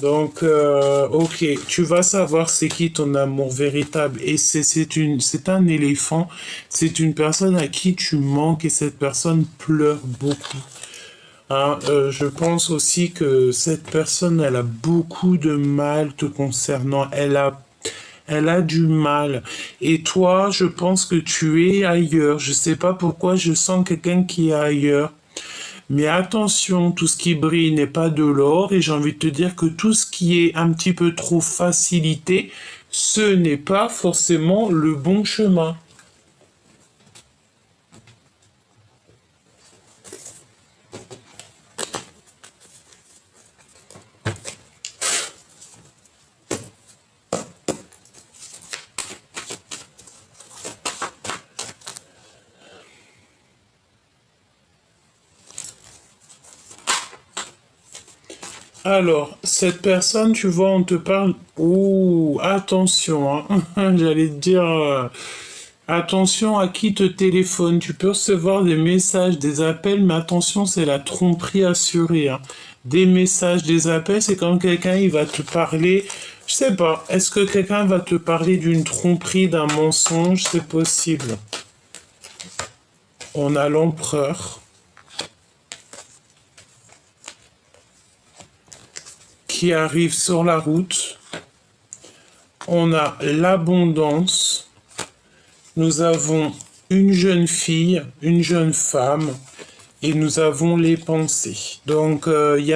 Donc, ok, tu vas savoir c'est qui ton amour véritable. Et c'est un éléphant, c'est une personne à qui tu manques et cette personne pleure beaucoup. Hein, je pense aussi que cette personne, elle a beaucoup de mal te concernant. Elle a du mal. Et toi, je pense que tu es ailleurs. Je sais pas pourquoi je sens quelqu'un qui est ailleurs. Mais attention, tout ce qui brille n'est pas de l'or et j'ai envie de te dire que tout ce qui est un petit peu trop facilité, ce n'est pas forcément le bon chemin. Alors, cette personne, tu vois, on te parle... Ouh, attention, hein. J'allais te dire... attention à qui te téléphone. Tu peux recevoir des messages, des appels, mais attention, c'est la tromperie assurée, hein. Des messages, des appels, c'est quand quelqu'un il va te parler. Je sais pas. Est-ce que quelqu'un va te parler d'une tromperie, d'un mensonge? C'est possible. On a l'empereur qui arrive sur la route. On a l'abondance. Nous avons une jeune fille, une jeune femme, et nous avons les pensées. Donc il y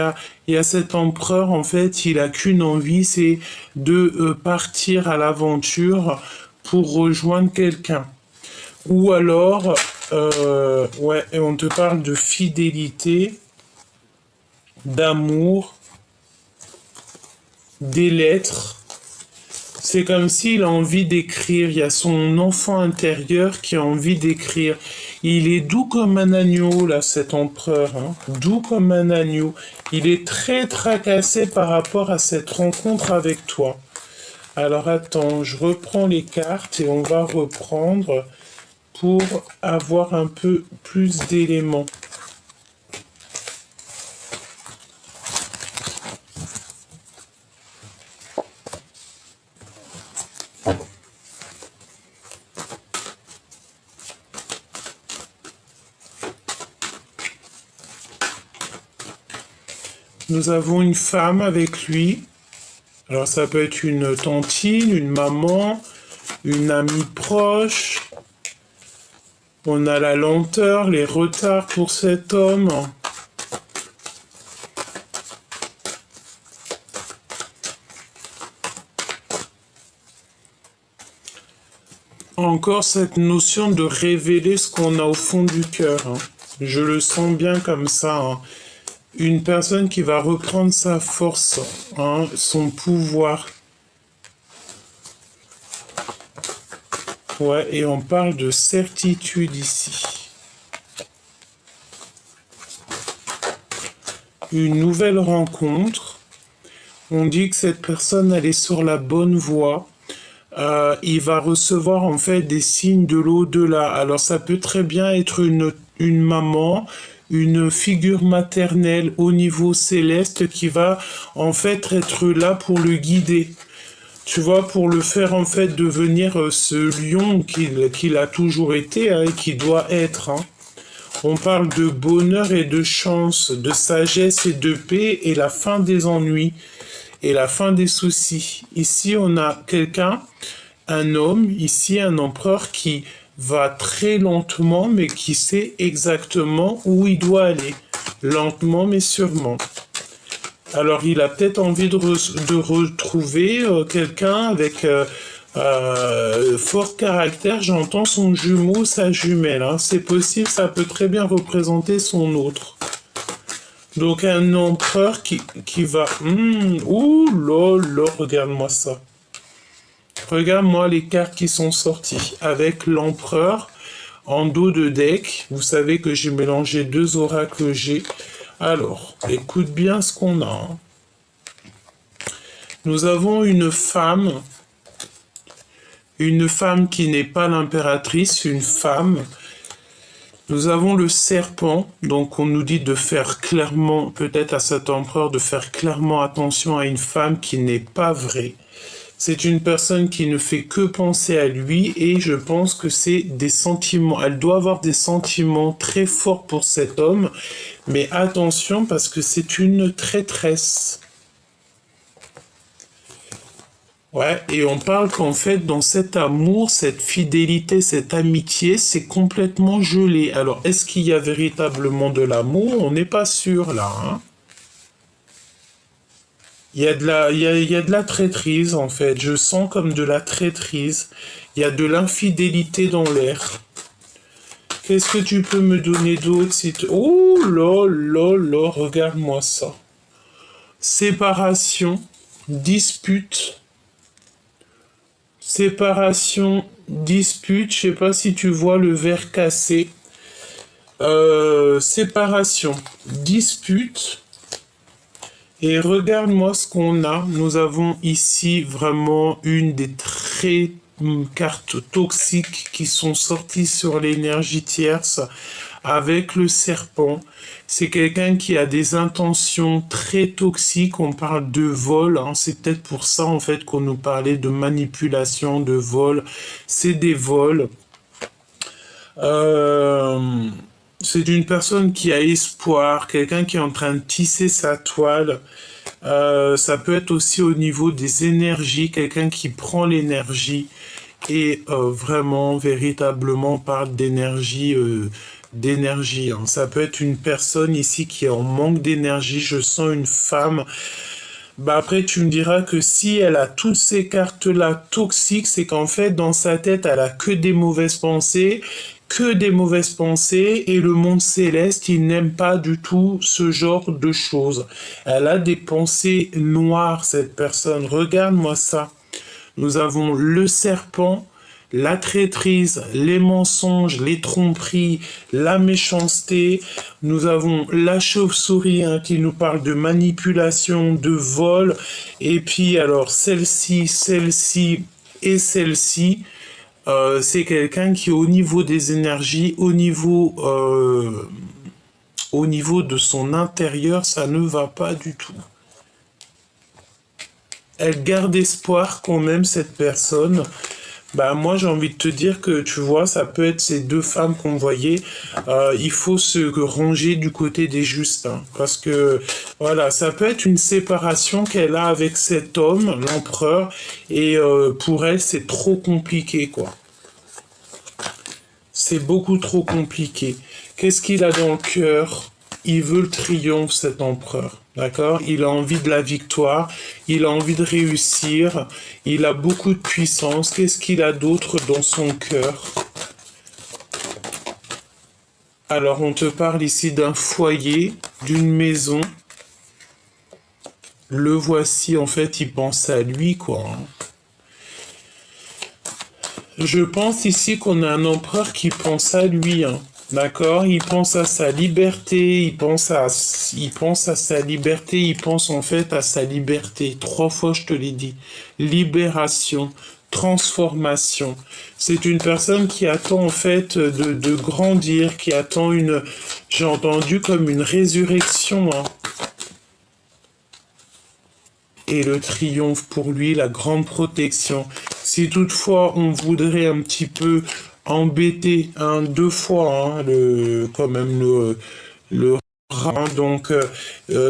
a cet empereur, en fait, il a qu'une envie, c'est de partir à l'aventure pour rejoindre quelqu'un. Ou alors, ouais, et on te parle de fidélité, d'amour, des lettres. C'est comme s'il a envie d'écrire. Il y a son enfant intérieur qui a envie d'écrire. Il est doux comme un agneau, là, cet empereur, hein. Doux comme un agneau. Il est très tracassé par rapport à cette rencontre avec toi. Alors attends, je reprends les cartes et on va reprendre pour avoir un peu plus d'éléments. Nous avons une femme avec lui. Alors ça peut être une tantine, une maman, une amie proche. On a la lenteur, les retards pour cet homme. Encore cette notion de révéler ce qu'on a au fond du cœur. Hein. Je le sens bien comme ça. Hein. Une personne qui va reprendre sa force, hein, son pouvoir. Ouais, et on parle de certitude ici. Une nouvelle rencontre. On dit que cette personne, elle est sur la bonne voie. Il va recevoir en fait des signes de l'au-delà. Alors ça peut très bien être une maman, une figure maternelle au niveau céleste qui va en fait être là pour le guider. Tu vois, pour le faire en fait devenir ce lion qu'il a toujours été hein, et qui doit être. Hein. On parle de bonheur et de chance, de sagesse et de paix et la fin des ennuis et la fin des soucis. Ici, on a quelqu'un, un homme, ici un empereur qui va très lentement mais qui sait exactement où il doit aller. Lentement mais sûrement. Alors, il a peut-être envie de retrouver quelqu'un avec fort caractère. J'entends son jumeau, sa jumelle. Hein. C'est possible, ça peut très bien représenter son autre. Donc, un empereur qui va... ouh là, regarde-moi ça. Regarde-moi les cartes qui sont sorties. Avec l'empereur en dos de deck. Vous savez que j'ai mélangé deux oracles G. Alors, écoute bien ce qu'on a. Hein. Nous avons une femme qui n'est pas l'impératrice, une femme. Nous avons le serpent, donc on nous dit de faire clairement, peut-être à cet empereur, de faire clairement attention à une femme qui n'est pas vraie. C'est une personne qui ne fait que penser à lui et je pense que c'est des sentiments. Elle doit avoir des sentiments très forts pour cet homme, mais attention parce que c'est une traîtresse. Ouais, et on parle qu'en fait, dans cet amour, cette fidélité, cette amitié, c'est complètement gelé. Alors, est-ce qu'il y a véritablement de l'amour? On n'est pas sûr là. Hein. Il y a de la traîtrise, en fait. Je sens comme de la traîtrise. Il y a de l'infidélité dans l'air. Qu'est-ce que tu peux me donner d'autre si tu... Oh là, regarde-moi ça. Séparation, dispute. Séparation, dispute. Je sais pas si tu vois le verre cassé. Séparation, dispute. Et regarde-moi ce qu'on a. Nous avons ici vraiment une des très cartes toxiques qui sont sorties sur l'énergie tierce avec le serpent. C'est quelqu'un qui a des intentions très toxiques. On parle de vol. Hein. C'est peut-être pour ça en fait qu'on nous parlait de manipulation, de vol. C'est des vols. C'est une personne qui a espoir, quelqu'un qui est en train de tisser sa toile. Ça peut être aussi au niveau des énergies, quelqu'un qui prend l'énergie et vraiment, véritablement parle d'énergie. Hein. Ça peut être une personne ici qui est en manque d'énergie. Je sens une femme. Bah après, tu me diras que si elle a toutes ces cartes-là toxiques, c'est qu'en fait, dans sa tête, elle a que des mauvaises pensées et le monde céleste, il n'aime pas du tout ce genre de choses. Elle a des pensées noires, cette personne. Regarde-moi ça. Nous avons le serpent, la traîtrise, les mensonges, les tromperies, la méchanceté. Nous avons la chauve-souris hein, qui nous parle de manipulation, de vol. Et puis alors celle-ci et celle-ci. C'est quelqu'un qui au niveau des énergies, au niveau de son intérieur, ça ne va pas du tout. Elle garde espoir quand même, cette personne, Bah moi j'ai envie de te dire que tu vois ça peut être ces deux femmes qu'on voyait. Il faut se ranger du côté des justes hein, parce que voilà ça peut être une séparation qu'elle a avec cet homme l'empereur et pour elle c'est trop compliqué quoi. C'est beaucoup trop compliqué. Qu'est-ce qu'il a dans le cœur? Il veut le triomphe, cet empereur. D'accord? Il a envie de la victoire, il a envie de réussir, il a beaucoup de puissance. Qu'est-ce qu'il a d'autre dans son cœur? Alors, on te parle ici d'un foyer, d'une maison. Le voici, en fait, il pense à lui, quoi. Je pense ici qu'on a un empereur qui pense à lui, hein. D'accord? Il pense à sa liberté, il pense à sa liberté, il pense en fait à sa liberté. Trois fois, je te l'ai dit. Libération, transformation. C'est une personne qui attend en fait de grandir, qui attend j'ai entendu comme une résurrection, hein. Et le triomphe pour lui, la grande protection. Si toutefois on voudrait un petit peu embêter deux fois quand même le rat, hein, donc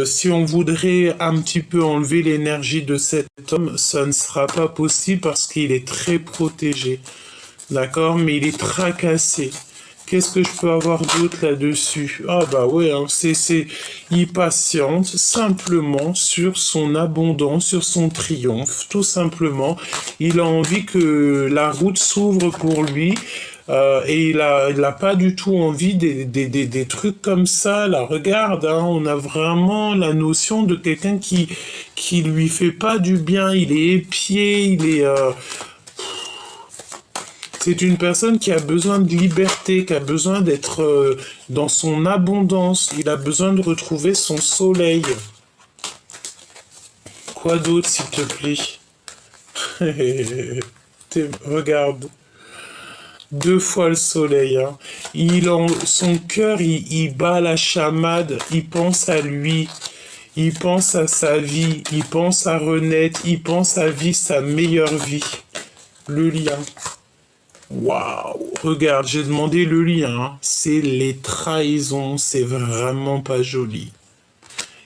si on voudrait un petit peu enlever l'énergie de cet homme, ça ne sera pas possible parce qu'il est très protégé, d'accord, mais il est tracassé. Qu'est-ce que je peux avoir d'autre là-dessus? Ah bah ouais, hein, il patiente simplement sur son abondance, sur son triomphe, tout simplement. Il a envie que la route s'ouvre pour lui. Et il a pas du tout envie des trucs comme ça. Là, regarde, hein, on a vraiment la notion de quelqu'un qui lui fait pas du bien. Il est épié, c'est une personne qui a besoin de liberté, qui a besoin d'être dans son abondance. Il a besoin de retrouver son soleil. Quoi d'autre, s'il te plaît? Regarde. Deux fois le soleil. Hein. Son cœur, il bat la chamade. Il pense à lui. Il pense à sa vie. Il pense à renaître. Il pense à vivre sa meilleure vie. Le lien. Waouh, regarde, j'ai demandé le lien. Hein. C'est les trahisons, c'est vraiment pas joli.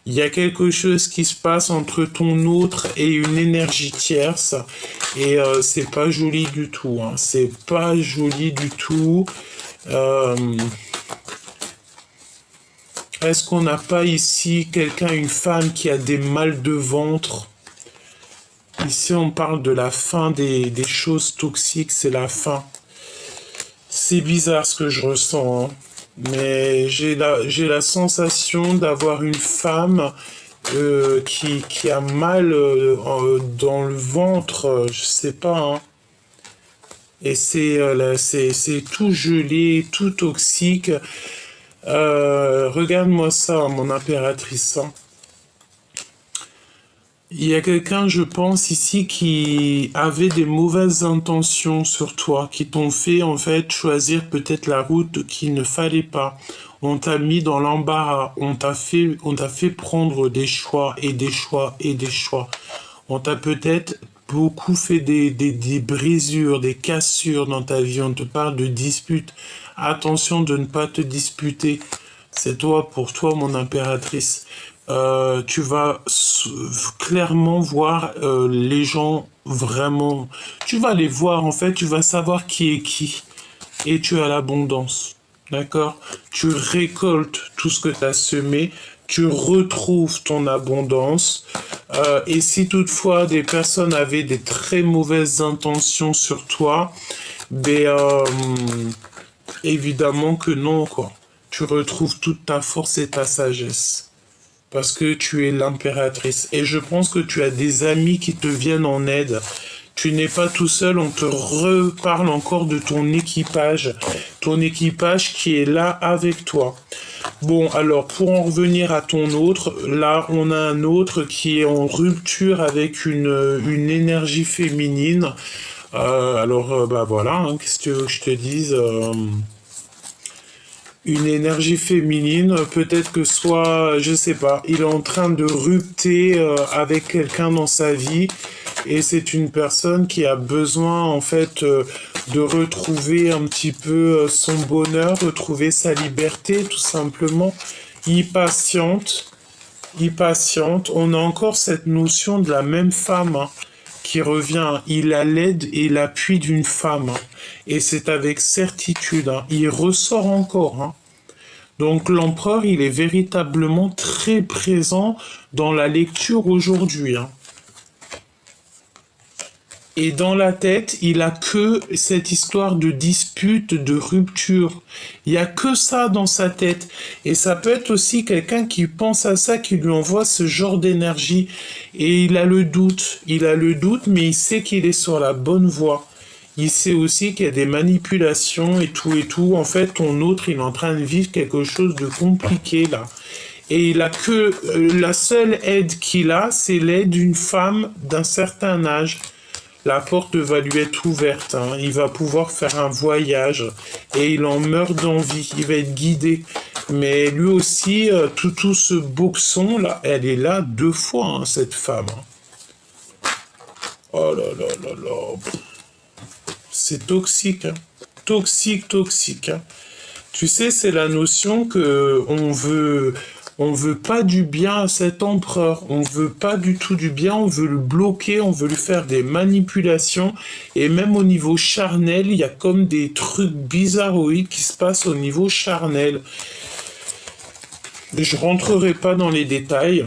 Il y a quelque chose qui se passe entre ton autre et une énergie tierce et c'est pas joli du tout. Hein. C'est pas joli du tout. Est-ce qu'on n'a pas ici quelqu'un, une femme qui a des mal de ventre? Ici, on parle de la fin des choses toxiques, c'est la fin. C'est bizarre ce que je ressens, hein. Mais j'ai la sensation d'avoir une femme qui a mal dans le ventre, je sais pas, hein. Et c'est tout gelé, tout toxique. Regarde-moi ça, mon impératrice. Hein. Il y a quelqu'un, je pense, ici qui avait des mauvaises intentions sur toi, qui t'ont fait, en fait, choisir peut-être la route qu'il ne fallait pas. On t'a mis dans l'embarras, on t'a fait prendre des choix et des choix et des choix. On t'a peut-être beaucoup fait des brisures, des cassures dans ta vie. On te parle de disputes. Attention de ne pas te disputer. C'est toi, pour toi, mon impératrice. Tu vas clairement voir les gens vraiment. Tu vas les voir, en fait, tu vas savoir qui est qui. Et tu as l'abondance. D'accord? Tu récoltes tout ce que tu as semé. Tu retrouves ton abondance. Et si toutefois des personnes avaient des très mauvaises intentions sur toi, ben, évidemment que non, quoi. Tu retrouves toute ta force et ta sagesse. Parce que tu es l'impératrice. Et je pense que tu as des amis qui te viennent en aide. Tu n'es pas tout seul, on te reparle encore de ton équipage. Ton équipage qui est là avec toi. Bon, alors, pour en revenir à ton autre, là, on a un autre qui est en rupture avec une énergie féminine. Bah voilà, hein, qu'est-ce que je te dise une énergie féminine, peut-être que soit, je sais pas, il est en train de rupter avec quelqu'un dans sa vie et c'est une personne qui a besoin en fait de retrouver un petit peu son bonheur, retrouver sa liberté tout simplement. Impatiente, impatiente. On a encore cette notion de la même femme hein, qui revient. Il a l'aide et l'appui d'une femme. Hein, et c'est avec certitude. Hein, il ressort encore. Hein. Donc l'empereur, il est véritablement très présent dans la lecture aujourd'hui. Hein. Et dans la tête, il a que cette histoire de dispute, de rupture. Il y a que ça dans sa tête. Et ça peut être aussi quelqu'un qui pense à ça, qui lui envoie ce genre d'énergie. Et il a le doute. Il a le doute, mais il sait qu'il est sur la bonne voie. Il sait aussi qu'il y a des manipulations et tout et tout. En fait, ton autre, il est en train de vivre quelque chose de compliqué là. Et il a que la seule aide qu'il a, c'est l'aide d'une femme d'un certain âge. La porte va lui être ouverte, hein. Il va pouvoir faire un voyage et il en meurt d'envie, il va être guidé. Mais lui aussi, tout ce boxon là, elle est là 2 fois, hein, cette femme. Hein. Oh là là là là, c'est toxique, hein. Toxique, toxique. Hein. Tu sais, c'est la notion que on veut pas du bien à cet empereur, on veut pas du tout du bien, on veut le bloquer, on veut lui faire des manipulations, et même au niveau charnel, il y a comme des trucs bizarroïdes qui se passent au niveau charnel. Je rentrerai pas dans les détails.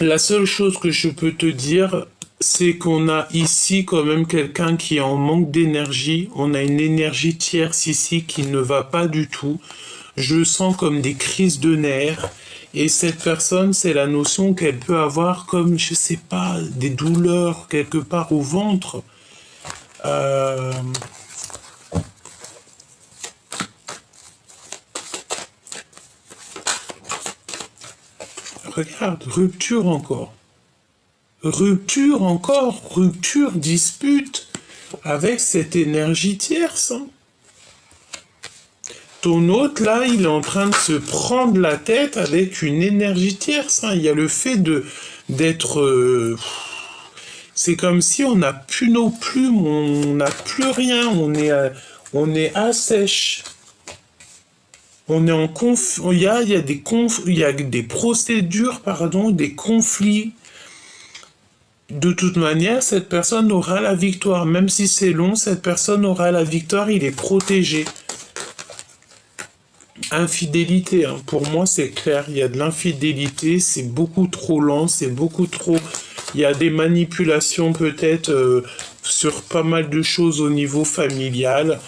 La seule chose que je peux te dire, c'est qu'on a ici quand même quelqu'un qui est en manque d'énergie, on a une énergie tierce ici qui ne va pas du tout. Je sens comme des crises de nerfs. Et cette personne, c'est la notion qu'elle peut avoir comme, je sais pas, des douleurs quelque part au ventre. Regarde, rupture encore. Rupture encore, rupture, dispute avec cette énergie tierce. Hein. Ton hôte, là, il est en train de se prendre la tête avec une énergie tierce. Hein. Il y a le fait d'être... c'est comme si on n'a plus nos plumes, on n'a plus rien, on est assèche. On est en il y a des procédures, pardon, des conflits. De toute manière, cette personne aura la victoire. Même si c'est long, cette personne aura la victoire, il est protégé. Infidélité, hein. Pour moi c'est clair, il y a de l'infidélité, c'est beaucoup trop lent, c'est beaucoup trop... Il y a des manipulations peut-être sur pas mal de choses au niveau familial.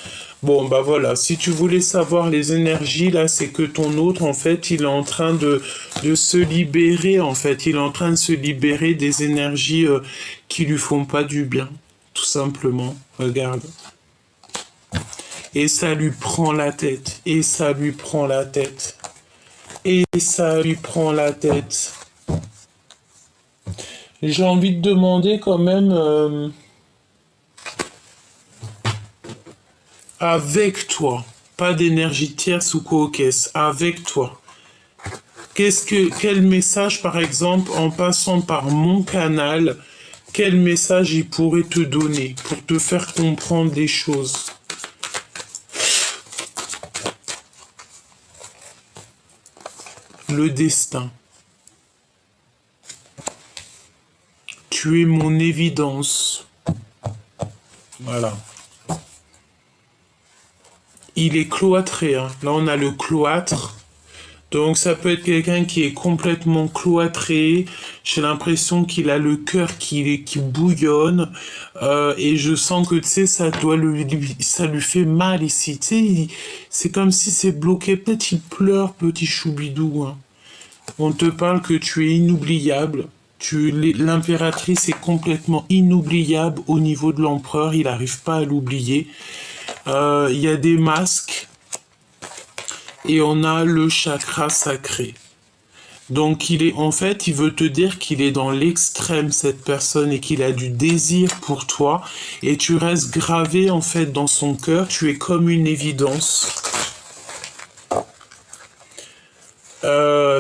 Bon bah voilà, si tu voulais savoir les énergies là, c'est que ton autre en fait, il est en train de se libérer en fait, il est en train de se libérer des énergies qui lui font pas du bien, tout simplement, regarde. Et ça lui prend la tête, et ça lui prend la tête, et ça lui prend la tête. J'ai envie de demander quand même, avec toi, pas d'énergie tierce ou coquesse, avec toi. Quel message par exemple, en passant par mon canal, quel message il pourrait te donner pour te faire comprendre des choses? Le destin. Tu es mon évidence. Voilà. Il est cloîtré. Hein. Là, on a le cloître. Donc, ça peut être quelqu'un qui est complètement cloîtré. J'ai l'impression qu'il a le cœur qui bouillonne. Et je sens que, tu sais, ça lui fait mal ici. Tu sais, c'est comme si c'est bloqué. Peut-être il pleure, petit choubidou. Hein. On te parle que tu es inoubliable. L'impératrice est complètement inoubliable au niveau de l'empereur. Il n'arrive pas à l'oublier. Il y a des masques. Et on a le chakra sacré. Donc il veut te dire qu'il est dans l'extrême, cette personne, et qu'il a du désir pour toi. Et tu restes gravé, en fait, dans son cœur. Tu es comme une évidence.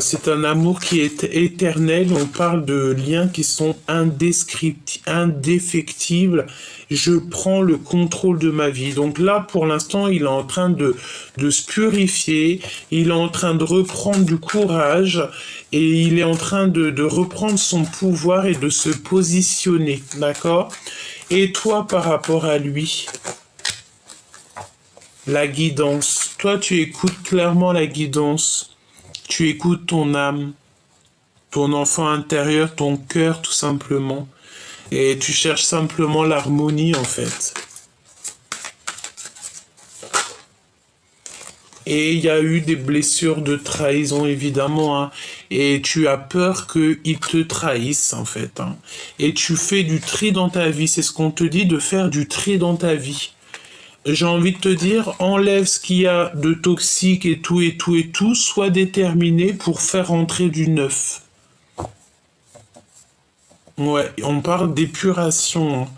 c'est un amour qui est éternel. On parle de liens qui sont indéfectibles. Je prends le contrôle de ma vie. Donc là, pour l'instant, il est en train de se purifier. Il est en train de reprendre du courage. Et il est en train de reprendre son pouvoir et de se positionner. D'accord? Et toi, par rapport à lui, la guidance. Toi, tu écoutes clairement la guidance. Tu écoutes ton âme, ton enfant intérieur, ton cœur, tout simplement. Et tu cherches simplement l'harmonie, en fait. Et il y a eu des blessures de trahison, évidemment, hein. Et tu as peur qu'ils te trahissent, en fait, hein. Et tu fais du tri dans ta vie. C'est ce qu'on te dit, de faire du tri dans ta vie. J'ai envie de te dire, enlève ce qu'il y a de toxique et tout, et tout, et tout. Sois déterminé pour faire entrer du neuf. Ouais, on parle d'épuration,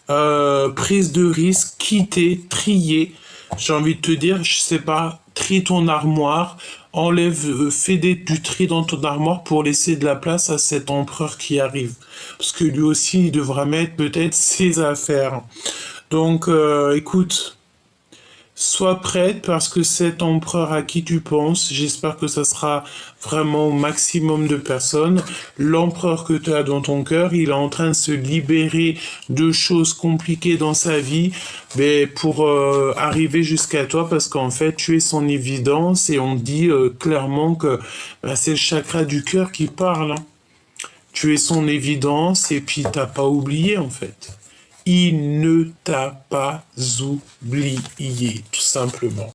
hein. Prise de risque, quitter, trier. J'ai envie de te dire, je sais pas, trie ton armoire, enlève, fais du tri dans ton armoire pour laisser de la place à cet empereur qui arrive. Parce que lui aussi, il devra mettre peut-être ses affaires. Donc, écoute, sois prête parce que cet empereur à qui tu penses, j'espère que ça sera vraiment au maximum de personnes. L'empereur que tu as dans ton cœur, il est en train de se libérer de choses compliquées dans sa vie, mais pour arriver jusqu'à toi parce qu'en fait, tu es son évidence et on dit clairement que c'est le chakra du cœur qui parle, hein. Tu es son évidence et puis t'as pas oublié en fait. Il ne t'a pas oublié, tout simplement.